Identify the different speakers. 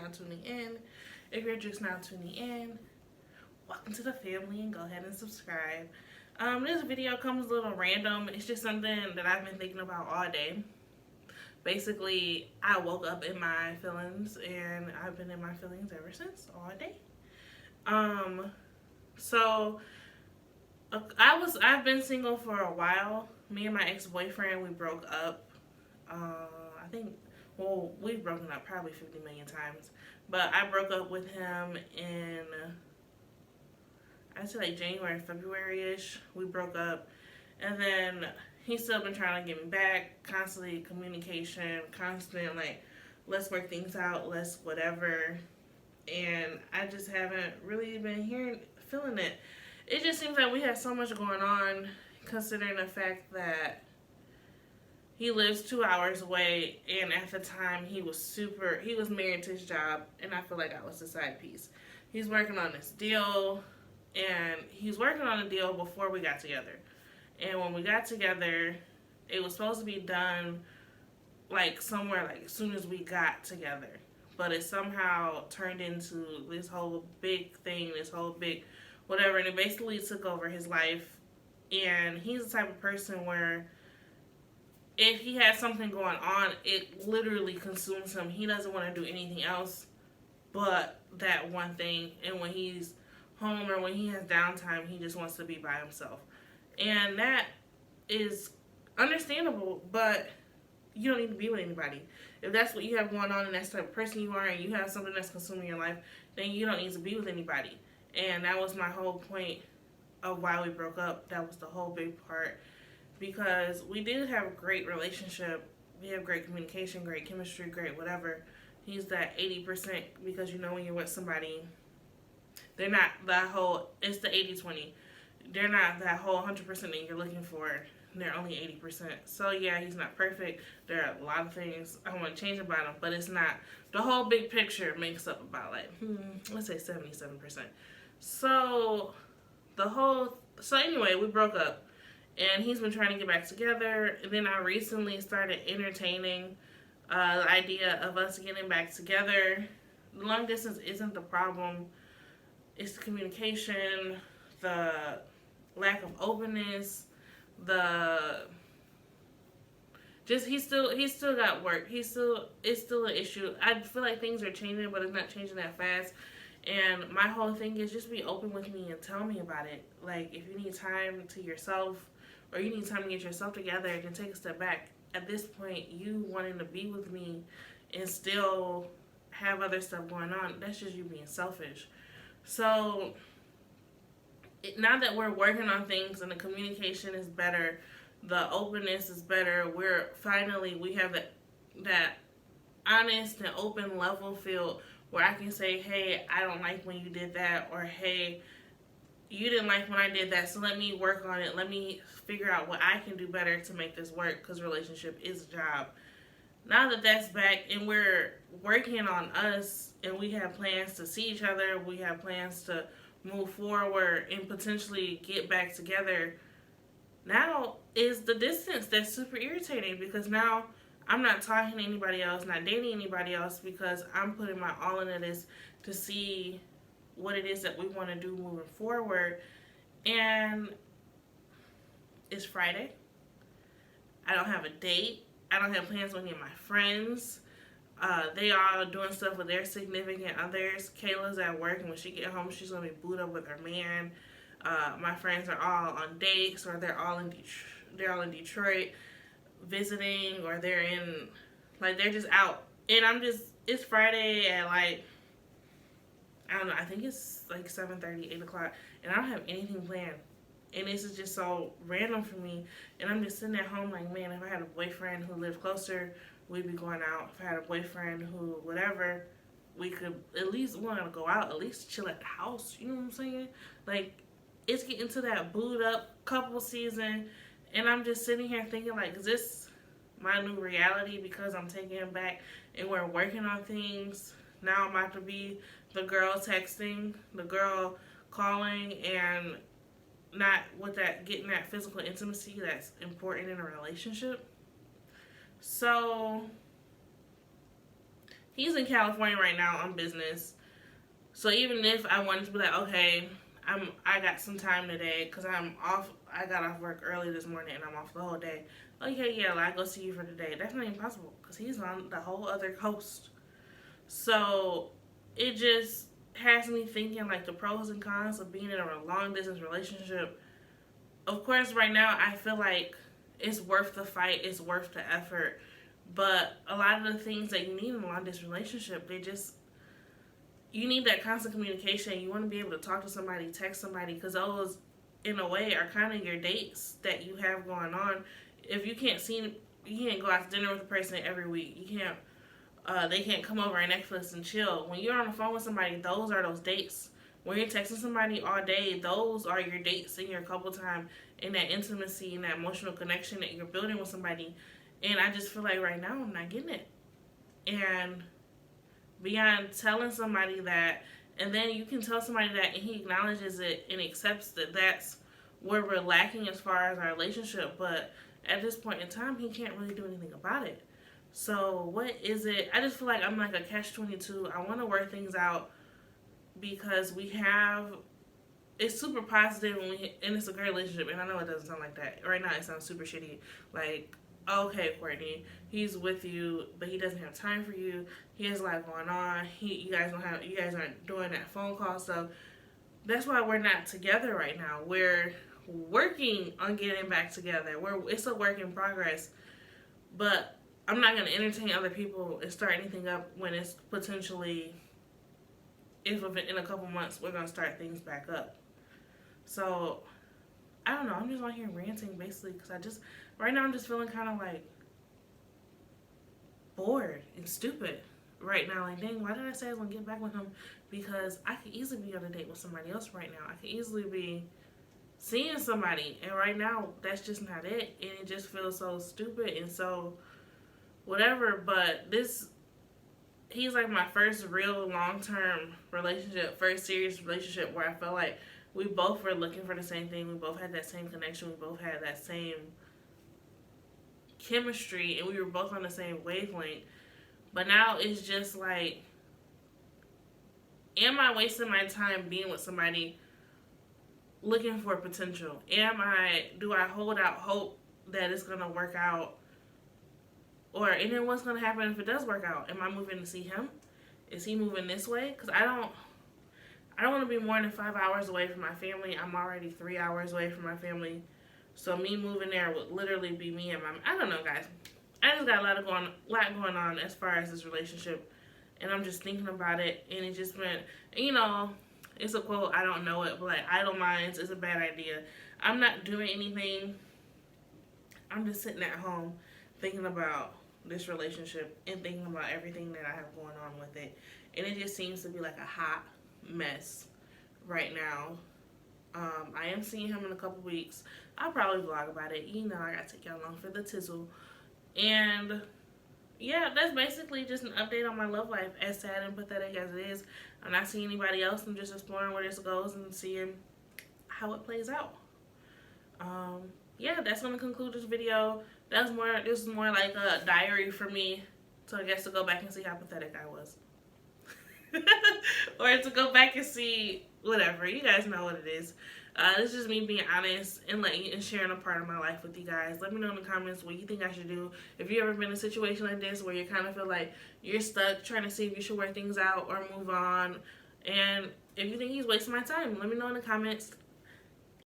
Speaker 1: now tuning in. If you're just now tuning in, welcome to the family and go ahead and subscribe. This video comes a little random. It's just something that I've been thinking about all day. Basically, I woke up in my feelings and I've been in my feelings ever since, all day. So I've been single for a while. Me and my ex-boyfriend, we broke up. I think, well, we've broken up probably 50 million times. But I broke up with him in, I'd say like January, February-ish. We broke up. And then he's still been trying to get me back. Constantly communication, constant like, let's work things out, let's whatever. And I just haven't really been feeling it. It just seems like we have so much going on, considering the fact that he lives 2 hours away, and at the time he was married to his job, and I feel like I was the side piece. He's working on this deal, and he's working on a deal before we got together. And when we got together, it was supposed to be done like somewhere like as soon as we got together. But it somehow turned into this whole big thing, this whole big whatever, and it basically took over his life. And he's the type of person where if he has something going on, it literally consumes him. He doesn't want to do anything else but that one thing. And when he's home or when he has downtime, he just wants to be by himself. And that is understandable, but you don't need to be with anybody. If that's what you have going on and that's the type of person you are and you have something that's consuming your life, then you don't need to be with anybody. And that was my whole point of why we broke up. That was the whole big part. Because we did have a great relationship. We have great communication, great chemistry, great whatever. He's that 80% because you know when you're with somebody, they're not that whole, it's the 80-20. They're not that whole 100% that you're looking for. They're only 80%. So yeah, he's not perfect. There are a lot of things I want to change about him, but it's not. The whole big picture makes up about like, let's say 77%. So anyway, we broke up. And he's been trying to get back together. And then I recently started entertaining the idea of us getting back together. Long distance isn't the problem. It's the communication, the lack of openness, he's still got work. It's still an issue. I feel like things are changing, but it's not changing that fast. And my whole thing is just be open with me and tell me about it. Like, if you need time to yourself or you need time to get yourself together, then take a step back. At this point, you wanting to be with me and still have other stuff going on, that's just you being selfish. So, now that we're working on things and the communication is better, the openness is better, we have that honest and open level field where I can say, hey, I don't like when you did that, or hey, you didn't like when I did that, so let me work on it. Let me figure out what I can do better to make this work, because relationship is a job. Now that that's back and we're working on us and we have plans to see each other, we have plans to move forward and potentially get back together, now is the distance that's super irritating, because now I'm not talking to anybody else, not dating anybody else, because I'm putting my all into this to see what it is that we want to do moving forward. And it's Friday. I don't have a date. I don't have plans with any of my friends. They are doing stuff with their significant others. Kayla's at work, and when she get home, she's going to be booed up with her man. My friends are all on dates, or they're all in Detroit visiting, or they're just out. And it's Friday at like, I don't know, I think it's like 7:30, 8 o'clock, and I don't have anything planned. And this is just so random for me. And I'm just sitting at home like, man, if I had a boyfriend who lived closer, we'd be going out. If I had a boyfriend who, whatever, we could at least want to go out, at least chill at the house. You know what I'm saying? Like, it's getting to that booed up couple season, and I'm just sitting here thinking, like, is this my new reality because I'm taking him back and we're working on things? Now I'm about to be the girl texting, the girl calling, and not with that, getting that physical intimacy that's important in a relationship. So He's in California right now on business. So even if I wanted to be like, okay, I got some time today because I'm off. I got off work early this morning and I'm off the whole day. Okay, yeah, like, I go see you for the day. That's not even possible because he's on the whole other coast. So it just has me thinking like the pros and cons of being in a long distance relationship. Of course, right now I feel like it's worth the fight, it's worth the effort. But a lot of the things that you need in a long distance relationship, they just you need that constant communication. You want to be able to talk to somebody, text somebody, because those, in a way, are kind of your dates that you have going on. If you can't go out to dinner with a person every week. You can't. They can't come over and Netflix and chill. When you're on the phone with somebody, those are those dates. When you're texting somebody all day, those are your dates and your couple time and that intimacy and that emotional connection that you're building with somebody. And I just feel like right now I'm not getting it. And beyond telling somebody that, and then you can tell somebody that and he acknowledges it and accepts that that's where we're lacking as far as our relationship, but at this point in time he can't really do anything about it. So what is it? I just feel like I'm like a catch-22. I want to work things out because we have, it's super positive and it's a great relationship, and I know it doesn't sound like that right now. It sounds super shitty, like, okay, Kourtney, he's with you, but he doesn't have time for you. He has a lot going on. You guys aren't doing that phone call stuff. That's why we're not together right now. We're working on getting back together. It's a work in progress. But I'm not gonna entertain other people and start anything up when it's potentially, if in a couple months we're gonna start things back up. So I don't know. I'm just out here ranting basically because right now I'm just feeling kind of like bored and stupid right now. Like, dang, why did I say I was gonna get back with him? Because I could easily be on a date with somebody else right now. I could easily be seeing somebody, and right now that's just not it. And it just feels so stupid and so whatever. But he's like my first real long-term relationship, first serious relationship where I felt like we both were looking for the same thing. We both had that same connection. We both had that same chemistry, and we were both on the same wavelength. But now it's just like, am I wasting my time being with somebody looking for potential? Do I hold out hope that it's gonna work out? And then what's gonna happen if it does work out? Am I moving to see him? Is he moving this way? Because I don't want to be more than 5 hours away from my family. I'm already 3 hours away from my family. So me moving there would literally be me and I don't know, guys. I just got a lot going on as far as this relationship. And I'm just thinking about it. And it just went, it's a quote, I don't know it, but like, idle minds is a bad idea. I'm not doing anything. I'm just sitting at home thinking about this relationship and thinking about everything that I have going on with it. And it just seems to be like a hot mess right now. I am seeing him in a couple weeks. I'll probably vlog about it. I gotta take y'all along for the tizzle. And yeah, that's basically just an update on my love life, as sad and pathetic as it is. I'm not seeing anybody else. I'm just exploring where this goes and seeing how it plays out. Yeah, that's gonna conclude this video. This is more like a diary for me, so I guess to go back and see how pathetic I was. Or to go back and see whatever. You guys know what it is. This is just me being honest and sharing a part of my life with you guys. Let me know in the comments what you think I should do. If you ever been in a situation like this where you kind of feel like you're stuck trying to see if you should work things out or move on. And if you think he's wasting my time, let me know in the comments.